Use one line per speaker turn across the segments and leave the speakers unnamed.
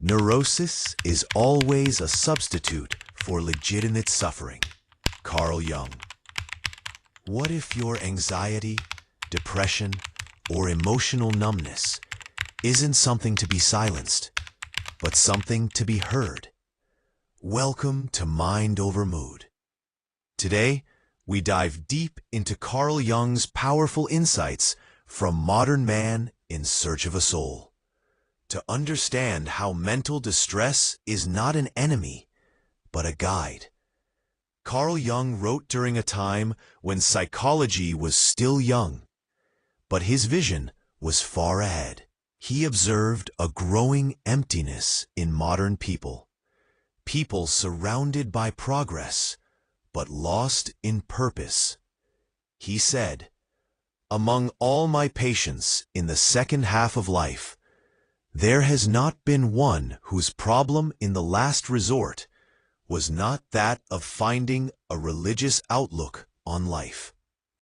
Neurosis is always a substitute for legitimate suffering. Carl Jung. What if your anxiety, depression, or emotional numbness isn't something to be silenced, but something to be heard? Welcome to Mind Over Mood. Today, we dive deep into Carl Jung's powerful insights from Modern Man in Search of a Soul. To understand how mental distress is not an enemy, but a guide. Carl Jung wrote during a time when psychology was still young, but his vision was far ahead. He observed a growing emptiness in modern people. People surrounded by progress, but lost in purpose. He said, "Among all my patients in the second half of life, there has not been one whose problem in the last resort was not that of finding a religious outlook on life."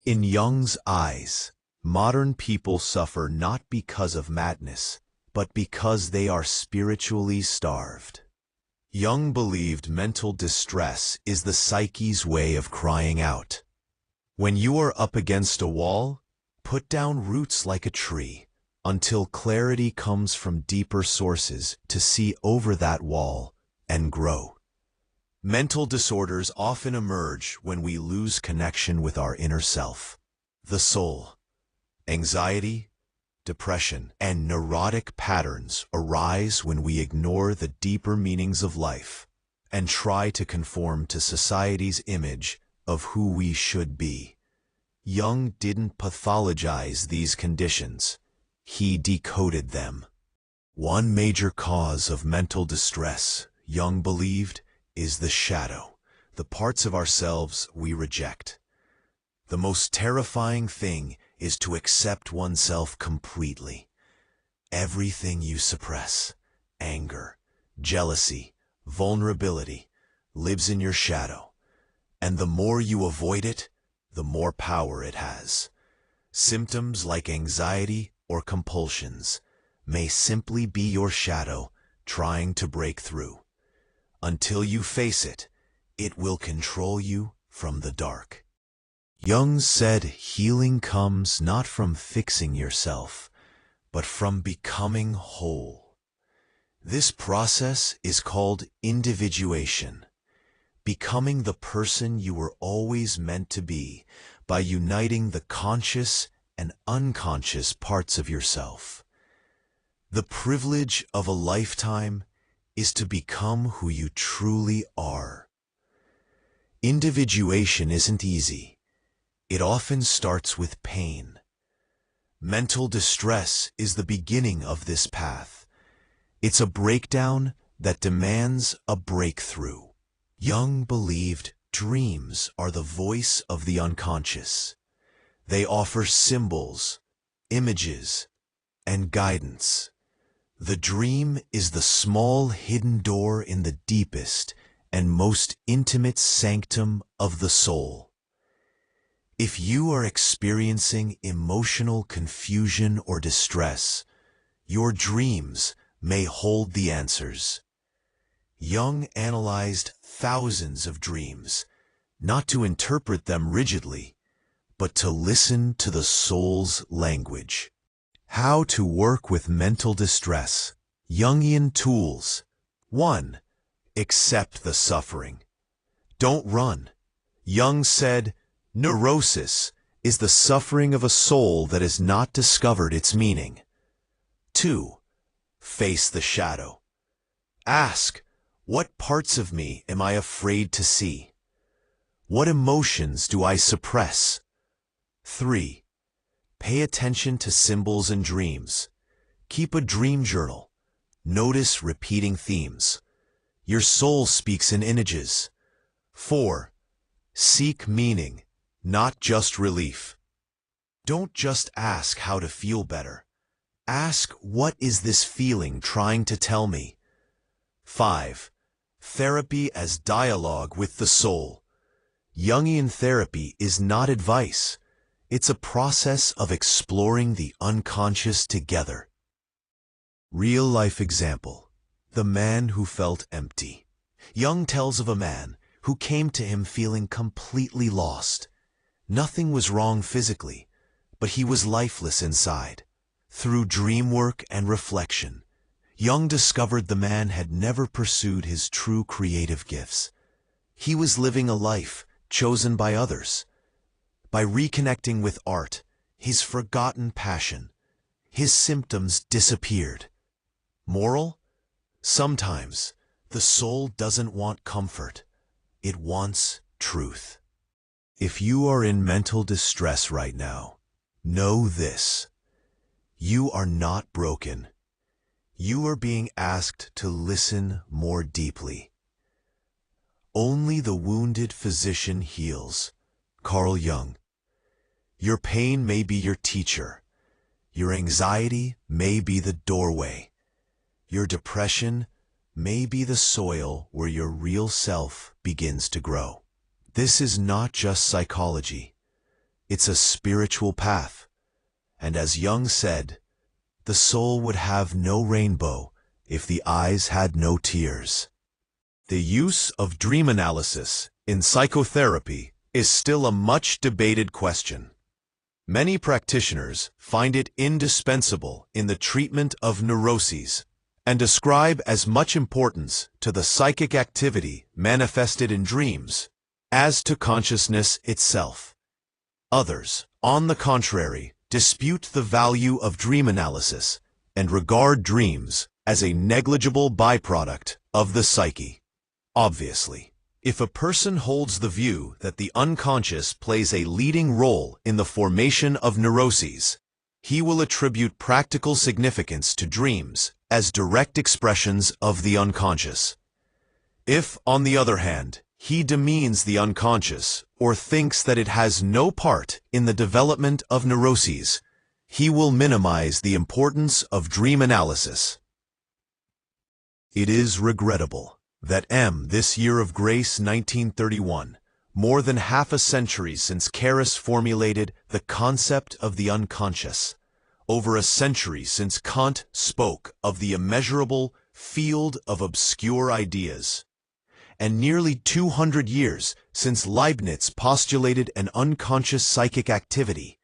In Jung's eyes, modern people suffer not because of madness, but because they are spiritually starved. Jung believed mental distress is the psyche's way of crying out. When you are up against a wall, put down roots like a tree, until clarity comes from deeper sources to see over that wall and grow. Mental disorders often emerge when we lose connection with our inner self, the soul. Anxiety, depression, and neurotic patterns arise when we ignore the deeper meanings of life and try to conform to society's image of who we should be. Jung didn't pathologize these conditions. He decoded them. One major cause of mental distress, Jung believed, is the shadow, the parts of ourselves we reject. The most terrifying thing is to accept oneself completely. Everything you suppress, anger, jealousy, vulnerability, lives in your shadow. And the more you avoid it, the more power it has. Symptoms like anxiety or compulsions may simply be your shadow trying to break through. Until you face it, it will control you from the dark. Jung said healing comes not from fixing yourself, but from becoming whole. This process is called individuation, becoming the person you were always meant to be by uniting the conscious and unconscious parts of yourself. The privilege of a lifetime is to become who you truly are. Individuation isn't easy. It often starts with pain. Mental distress is the beginning of this path. It's a breakdown that demands a breakthrough. Jung believed dreams are the voice of the unconscious. They offer symbols, images, and guidance. The dream is the small hidden door in the deepest and most intimate sanctum of the soul. If you are experiencing emotional confusion or distress, your dreams may hold the answers. Jung analyzed thousands of dreams, not to interpret them rigidly, but to listen to the soul's language. How to work with mental distress. Jungian tools. 1. Accept the suffering. Don't run. Jung said, neurosis is the suffering of a soul that has not discovered its meaning. 2. Face the shadow. Ask, what parts of me am I afraid to see? What emotions do I suppress? 3. Pay attention to symbols and dreams. Keep a dream journal. Notice repeating themes. Your soul speaks in images. 4. Seek meaning, not just relief. Don't just ask how to feel better. Ask, what is this feeling trying to tell me? 5. Therapy as dialogue with the soul. Jungian therapy is not advice. It's a process of exploring the unconscious together. Real-life example. The man who felt empty. Jung tells of a man who came to him feeling completely lost. Nothing was wrong physically, but he was lifeless inside. Through dream work and reflection, Jung discovered the man had never pursued his true creative gifts. He was living a life chosen by others. By reconnecting with art, his forgotten passion, his symptoms disappeared. Moral? Sometimes the soul doesn't want comfort. It wants truth. If you are in mental distress right now, know this. You are not broken. You are being asked to listen more deeply. Only the wounded physician heals. Carl Jung. Your pain may be your teacher. Your anxiety may be the doorway. Your depression may be the soil where your real self begins to grow. This is not just psychology. It's a spiritual path. And as Jung said, the soul would have no rainbow if the eyes had no tears. The use of dream analysis in psychotherapy is still a much debated question. Many practitioners find it indispensable in the treatment of neuroses and ascribe as much importance to the psychic activity manifested in dreams as to consciousness itself. Others, on the contrary, dispute the value of dream analysis and regard dreams as a negligible byproduct of the psyche. Obviously, if a person holds the view that the unconscious plays a leading role in the formation of neuroses, he will attribute practical significance to dreams as direct expressions of the unconscious. If, on the other hand, he demeans the unconscious or thinks that it has no part in the development of neuroses, he will minimize the importance of dream analysis. It is regrettable that this year of grace 1931, more than half a century since Carus formulated the concept of the unconscious, over a century since Kant spoke of the immeasurable field of obscure ideas, and nearly 200 years since Leibniz postulated an unconscious psychic activity,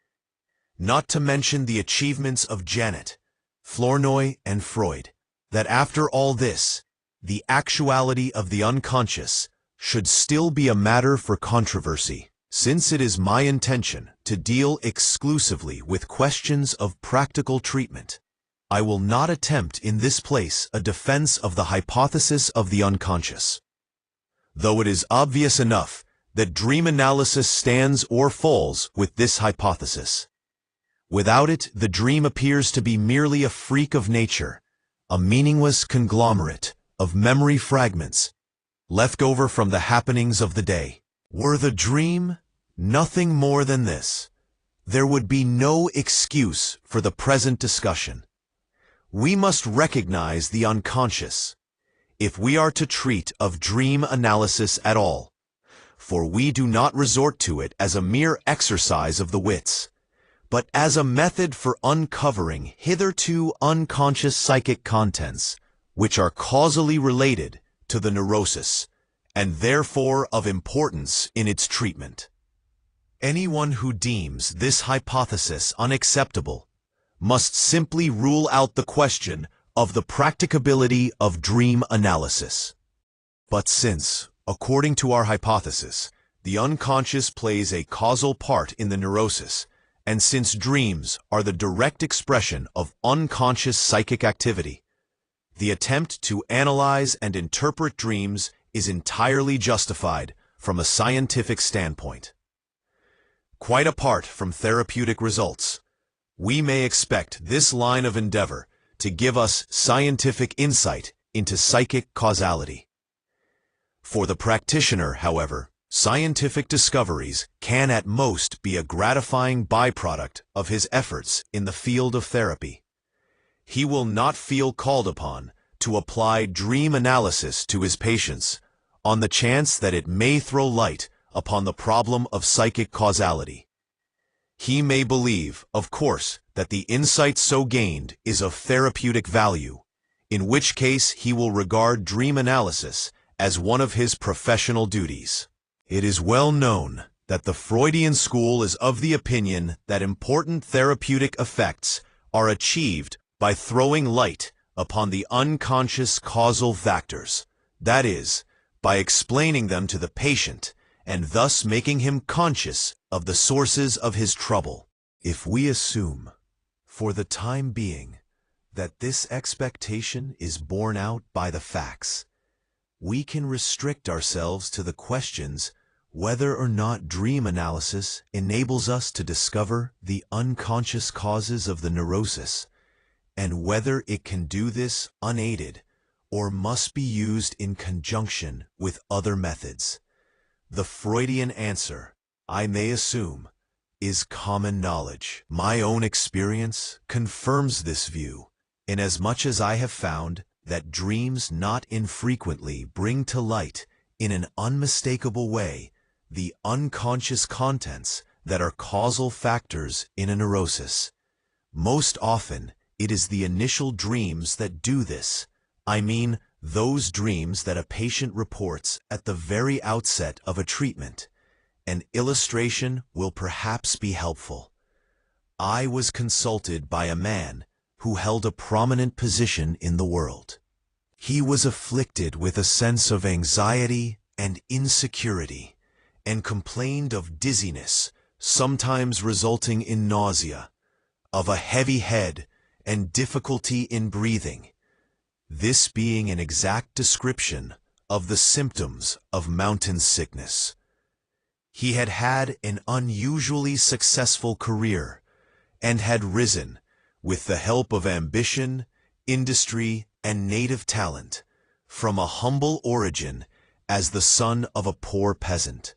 not to mention the achievements of Janet, Flournoy, and Freud, that after all this, the actuality of the unconscious should still be a matter for controversy. Since it is my intention to deal exclusively with questions of practical treatment, I will not attempt in this place a defense of the hypothesis of the unconscious. Though it is obvious enough that dream analysis stands or falls with this hypothesis. Without it, the dream appears to be merely a freak of nature, a meaningless conglomerate of memory fragments left over from the happenings of the day. Were the dream nothing more than this, there would be no excuse for the present discussion. We must recognize the unconscious if we are to treat of dream analysis at all, for we do not resort to it as a mere exercise of the wits, but as a method for uncovering hitherto unconscious psychic contents which are causally related to the neurosis, and therefore of importance in its treatment. Anyone who deems this hypothesis unacceptable must simply rule out the question of the practicability of dream analysis. But since, according to our hypothesis, the unconscious plays a causal part in the neurosis, and since dreams are the direct expression of unconscious psychic activity, the attempt to analyze and interpret dreams is entirely justified from a scientific standpoint. Quite apart from therapeutic results, we may expect this line of endeavor to give us scientific insight into psychic causality. For the practitioner, however, scientific discoveries can at most be a gratifying byproduct of his efforts in the field of therapy. He will not feel called upon to apply dream analysis to his patients on the chance that it may throw light upon the problem of psychic causality. He may believe, of course, that the insight so gained is of therapeutic value, in which case he will regard dream analysis as one of his professional duties. It is well known that the Freudian school is of the opinion that important therapeutic effects are achieved by throwing light upon the unconscious causal factors, that is, by explaining them to the patient and thus making him conscious of the sources of his trouble. If we assume, for the time being, that this expectation is borne out by the facts, we can restrict ourselves to the questions whether or not dream analysis enables us to discover the unconscious causes of the neurosis, and whether it can do this unaided or must be used in conjunction with other methods. The Freudian answer, I may assume, is common knowledge. My own experience confirms this view, inasmuch as I have found that dreams not infrequently bring to light, in an unmistakable way, the unconscious contents that are causal factors in a neurosis. Most often, it is the initial dreams that do this. I mean, those dreams that a patient reports at the very outset of a treatment. An illustration will perhaps be helpful. I was consulted by a man who held a prominent position in the world. He was afflicted with a sense of anxiety and insecurity, and complained of dizziness, sometimes resulting in nausea, of a heavy head and difficulty in breathing, this being an exact description of the symptoms of mountain sickness. He had had an unusually successful career, and had risen, with the help of ambition, industry, and native talent, from a humble origin as the son of a poor peasant.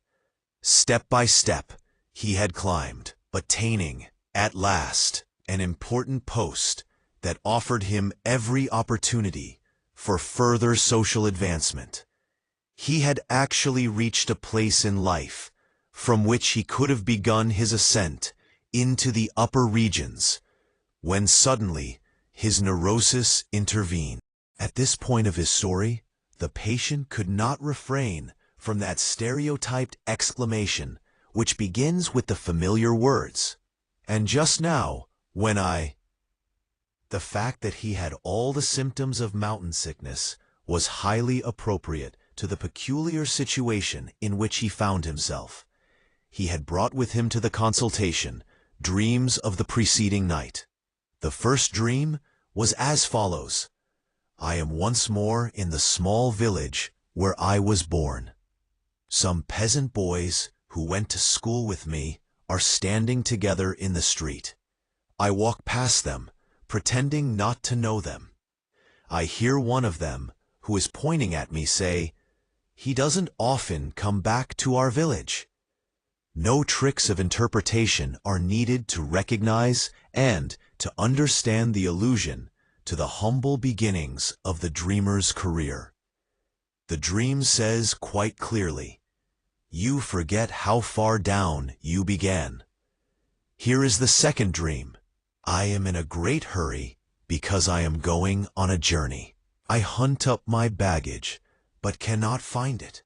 Step by step, he had climbed, attaining, at last, an important post that offered him every opportunity for further social advancement. He had actually reached a place in life from which he could have begun his ascent into the upper regions, when suddenly his neurosis intervened. At this point of his story, the patient could not refrain from that stereotyped exclamation which begins with the familiar words, "And just now, when I—" The fact that he had all the symptoms of mountain sickness was highly appropriate to the peculiar situation in which he found himself. He had brought with him to the consultation dreams of the preceding night. The first dream was as follows: I am once more in the small village where I was born. Some peasant boys who went to school with me are standing together in the street. I walk past them, pretending not to know them. I hear one of them, who is pointing at me, say, "He doesn't often come back to our village." No tricks of interpretation are needed to recognize and to understand the allusion to the humble beginnings of the dreamer's career. The dream says quite clearly, "You forget how far down you began." Here is the second dream. I am in a great hurry because I am going on a journey. I hunt up my baggage, but cannot find it.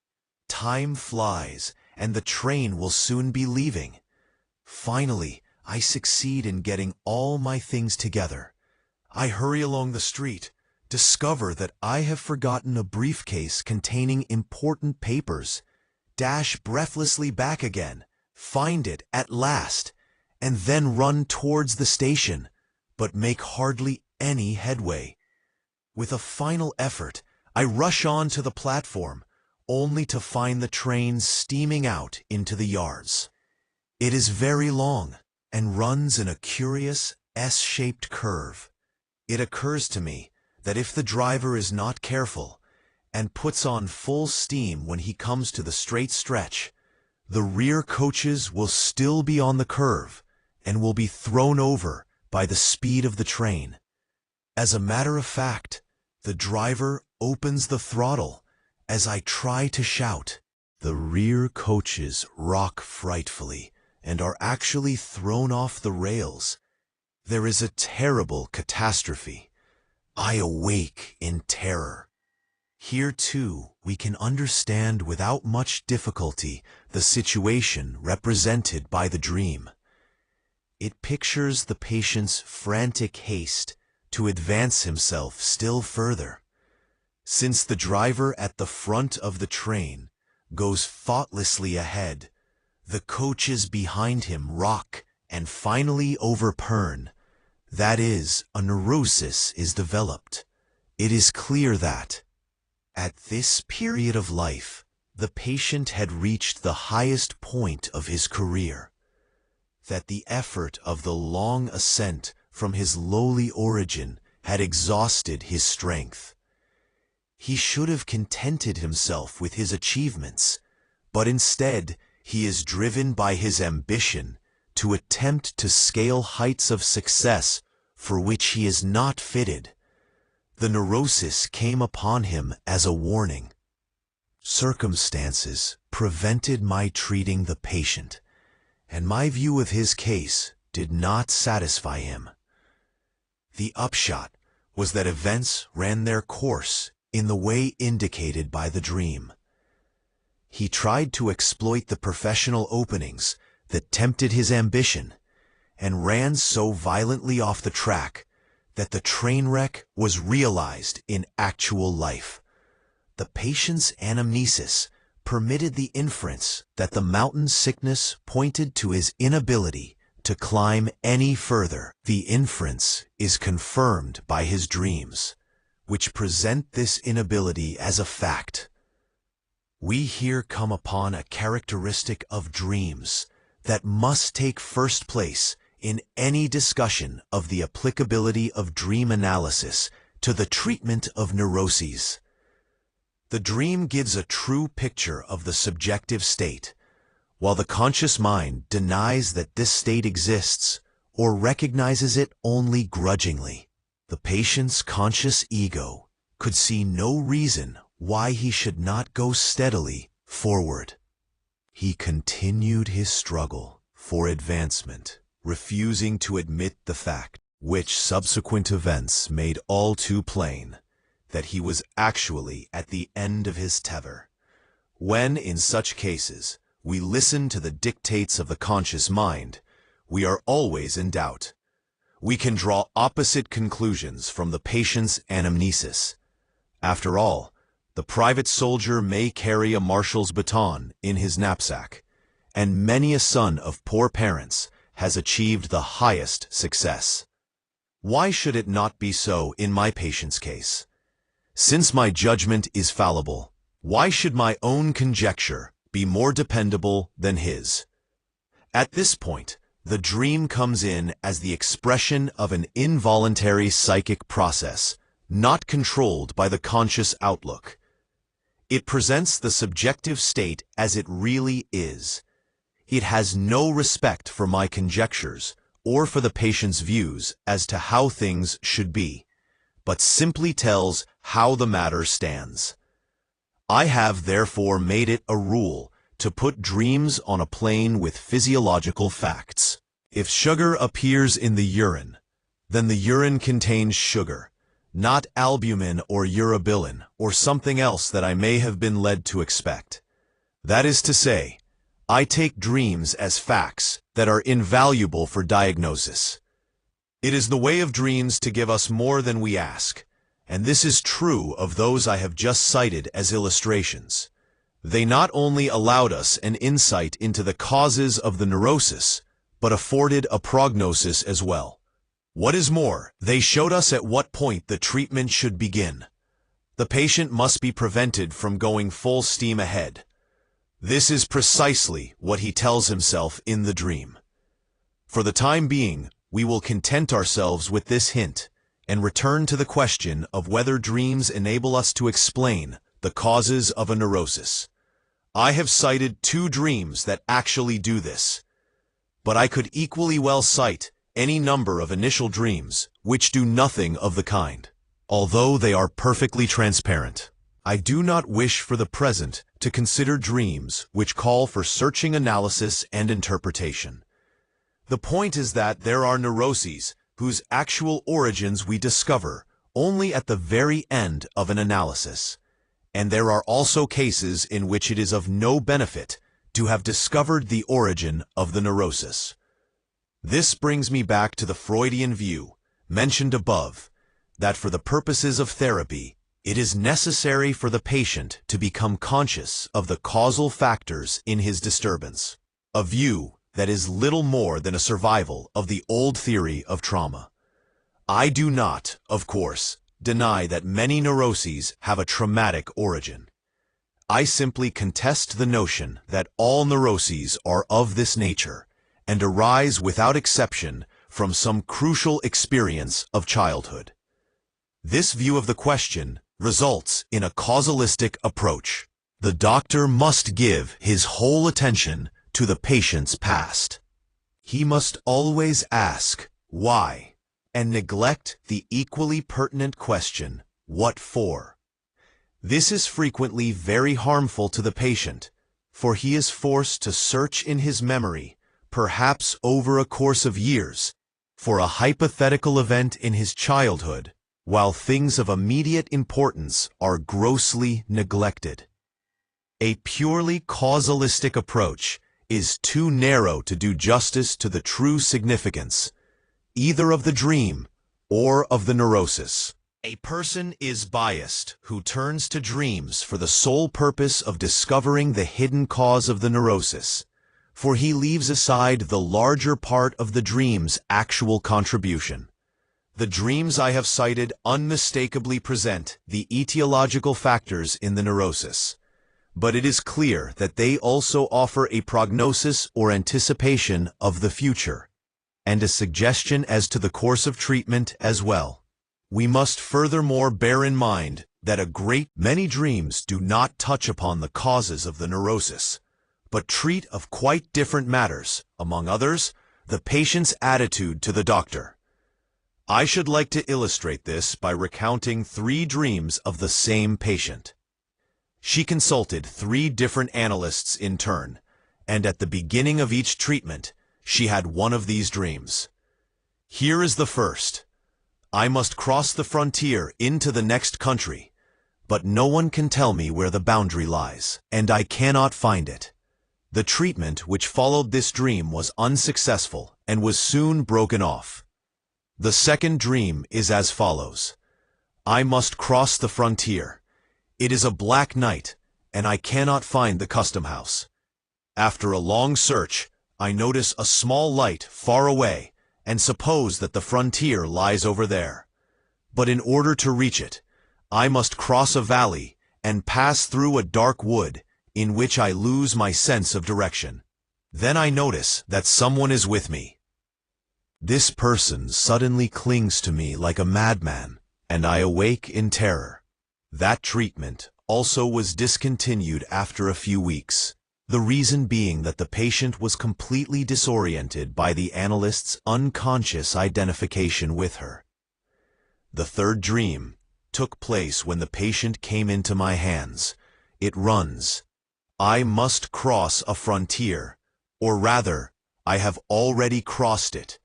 Time flies, and the train will soon be leaving. Finally, I succeed in getting all my things together. I hurry along the street, discover that I have forgotten a briefcase containing important papers, dash breathlessly back again, find it at last, and then run towards the station, but make hardly any headway. With a final effort, I rush on to the platform, only to find the train steaming out into the yards. It is very long, and runs in a curious S-shaped curve. It occurs to me that if the driver is not careful, and puts on full steam when he comes to the straight stretch, the rear coaches will still be on the curve, and will be thrown over by the speed of the train. As a matter of fact, the driver opens the throttle as I try to shout. The rear coaches rock frightfully and are actually thrown off the rails. There is a terrible catastrophe. I awake in terror. Here, too, we can understand without much difficulty the situation represented by the dream. It pictures the patient's frantic haste to advance himself still further. Since the driver at the front of the train goes thoughtlessly ahead, the coaches behind him rock and finally overturn. That is, a neurosis is developed. It is clear that, at this period of life, the patient had reached the highest point of his career, that the effort of the long ascent from his lowly origin had exhausted his strength. He should have contented himself with his achievements, but instead he is driven by his ambition to attempt to scale heights of success for which he is not fitted. The neurosis came upon him as a warning. Circumstances prevented my treating the patient, and my view of his case did not satisfy him. The upshot was that events ran their course in the way indicated by the dream. He tried to exploit the professional openings that tempted his ambition, and ran so violently off the track that the train wreck was realized in actual life. The patient's anamnesis permitted the inference that the mountain sickness pointed to his inability to climb any further. The inference is confirmed by his dreams, which present this inability as a fact. We here come upon a characteristic of dreams that must take first place in any discussion of the applicability of dream analysis to the treatment of neuroses. The dream gives a true picture of the subjective state, while the conscious mind denies that this state exists or recognizes it only grudgingly. The patient's conscious ego could see no reason why he should not go steadily forward. He continued his struggle for advancement, refusing to admit the fact, which subsequent events made all too plain, that he was actually at the end of his tether. When, in such cases, we listen to the dictates of the conscious mind, we are always in doubt. We can draw opposite conclusions from the patient's anamnesis. After all, the private soldier may carry a marshal's baton in his knapsack, and many a son of poor parents has achieved the highest success. Why should it not be so in my patient's case? Since my judgment is fallible, why should my own conjecture be more dependable than his? At this point, the dream comes in as the expression of an involuntary psychic process, not controlled by the conscious outlook. It presents the subjective state as it really is. It has no respect for my conjectures or for the patient's views as to how things should be, but simply tells how the matter stands. I have therefore made it a rule to put dreams on a plane with physiological facts. If sugar appears in the urine, then the urine contains sugar, not albumin or urobilin or something else that I may have been led to expect. That is to say, I take dreams as facts that are invaluable for diagnosis. It is the way of dreams to give us more than we ask, and this is true of those I have just cited as illustrations. They not only allowed us an insight into the causes of the neurosis, but afforded a prognosis as well. What is more, they showed us at what point the treatment should begin. The patient must be prevented from going full steam ahead. This is precisely what he tells himself in the dream. For the time being, we will content ourselves with this hint and return to the question of whether dreams enable us to explain the causes of a neurosis. I have cited 2 dreams that actually do this, but I could equally well cite any number of initial dreams which do nothing of the kind. Although they are perfectly transparent, I do not wish for the present to consider dreams which call for searching analysis and interpretation. The point is that there are neuroses whose actual origins we discover only at the very end of an analysis, and there are also cases in which it is of no benefit to have discovered the origin of the neurosis. This brings me back to the Freudian view, mentioned above, that for the purposes of therapy, it is necessary for the patient to become conscious of the causal factors in his disturbance, a view that is little more than a survival of the old theory of trauma. I do not, of course, deny that many neuroses have a traumatic origin. I simply contest the notion that all neuroses are of this nature and arise without exception from some crucial experience of childhood. This view of the question results in a causalistic approach. The doctor must give his whole attention to the patient's past. He must always ask, why, and neglect the equally pertinent question, what for? This is frequently very harmful to the patient, for he is forced to search in his memory, perhaps over a course of years, for a hypothetical event in his childhood, while things of immediate importance are grossly neglected. A purely causalistic approach is too narrow to do justice to the true significance, either of the dream or of the neurosis. A person is biased who turns to dreams for the sole purpose of discovering the hidden cause of the neurosis, for he leaves aside the larger part of the dream's actual contribution. The dreams I have cited unmistakably present the etiological factors in the neurosis, but it is clear that they also offer a prognosis or anticipation of the future, and a suggestion as to the course of treatment as well. We must furthermore bear in mind that a great many dreams do not touch upon the causes of the neurosis, but treat of quite different matters, among others, the patient's attitude to the doctor. I should like to illustrate this by recounting 3 dreams of the same patient. She consulted 3 different analysts in turn, and at the beginning of each treatment, she had one of these dreams. Here is the first. I must cross the frontier into the next country, but no one can tell me where the boundary lies, and I cannot find it. The treatment which followed this dream was unsuccessful and was soon broken off. The second dream is as follows. I must cross the frontier. It is a black night, and I cannot find the custom house. After a long search, I notice a small light far away and suppose that the frontier lies over there. But in order to reach it, I must cross a valley and pass through a dark wood in which I lose my sense of direction. Then I notice that someone is with me. This person suddenly clings to me like a madman, and I awake in terror. That treatment also was discontinued after a few weeks, the reason being that the patient was completely disoriented by the analyst's unconscious identification with her. The third dream took place when the patient came into my hands. It runs, I must cross a frontier, or rather, I have already crossed it,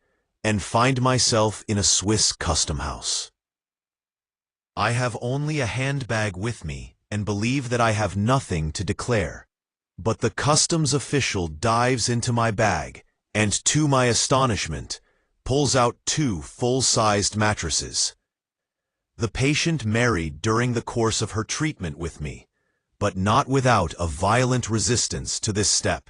and find myself in a Swiss custom house. I have only a handbag with me and believe that I have nothing to declare. But the customs official dives into my bag and, to my astonishment, pulls out 2 full-sized mattresses. The patient married during the course of her treatment with me, but not without a violent resistance to this step.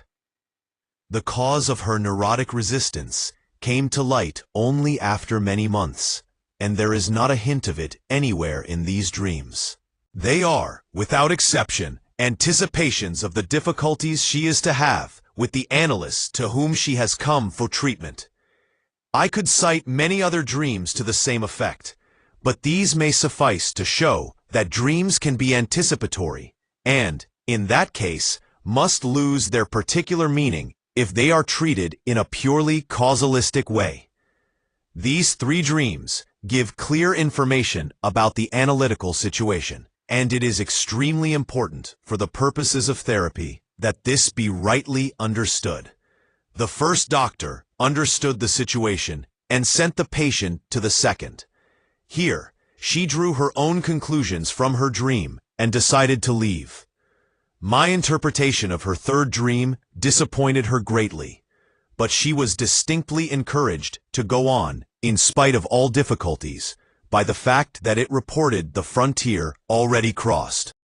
The cause of her neurotic resistance came to light only after many months, and there is not a hint of it anywhere in these dreams. They are, without exception, anticipations of the difficulties she is to have with the analysts to whom she has come for treatment. I could cite many other dreams to the same effect, but these may suffice to show that dreams can be anticipatory and, in that case, must lose their particular meaning if they are treated in a purely causalistic way. These 3 dreams give clear information about the analytical situation, and it is extremely important for the purposes of therapy that this be rightly understood. The first doctor understood the situation and sent the patient to the second. Here, she drew her own conclusions from her dream and decided to leave. My interpretation of her third dream disappointed her greatly, but she was distinctly encouraged to go on, in spite of all difficulties, by the fact that it reported the frontier already crossed.